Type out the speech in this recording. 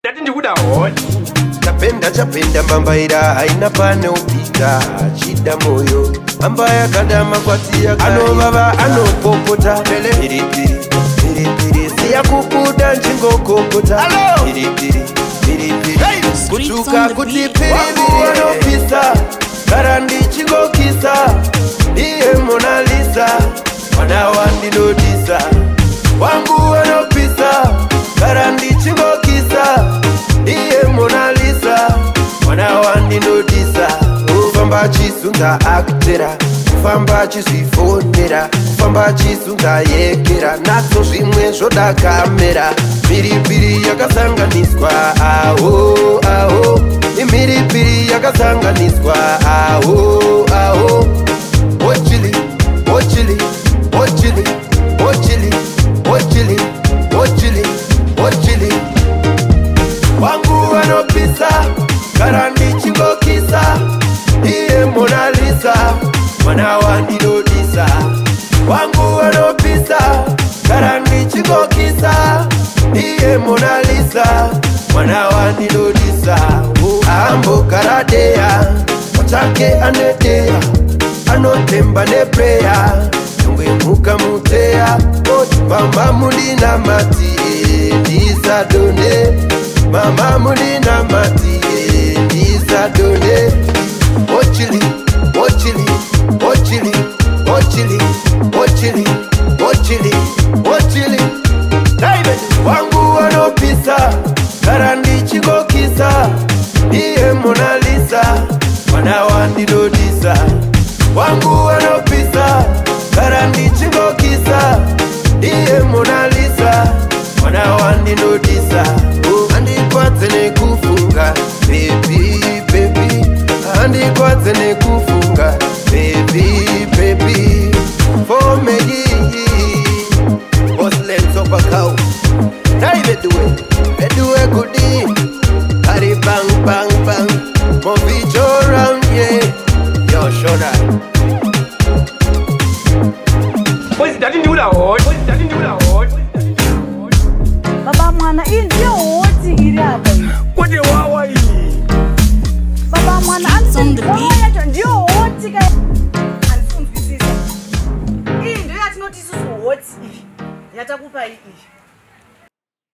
Chati ndikuda hot. Chapenda mbambaira haina pane upita chida moyo ambaya kadama kwatia anovava anopopota piripiri siya kukuda njingokokota piripiri kutuka kuti piripiri anopisa karandi chingokisa iye Mona Lisa mwana wandinodisa wangu anopisa karandi chingokisa iye Mona Lisa mwana wandinodisa ufamba chisunga akutera ufamba chizvifonera ufamba chisunga yekera natso zvimwe zvoda kamera mhiripiri yakasanganiswa aho imhiripiri yakasanganiswa aho ochili wangu anopisa karandi chingokisa iye Mona Lisa mwana wandinodisa wangu anopisa karandi chingokisa iye Mona Lisa mwana wandinodisa ambo karadeya wachake anedeya anotemba nepreya nyongwe muka muteya mama mulina mati ndisadone mama mulina mati ndisadone ochili David wangu anopisa karandi chingokisa iye Mona Lisa mwana wandinodisa wangu anopisa karandi chingokisa iye Mona Lisa mwana wandinodisa andikwadze nekufunga baby andikwadze nekufunga baby for me Muslims of a cow Now do it goodie Harry bang Move around yeah Yo shoulder What's that in the hot? Baba mwana indio hoti iri hapa. What the wawa hii? Baba mwana andio ndio hoti ka. Anifundisisa. Hii ndio yatinotisi hoti. Yatakupa hii.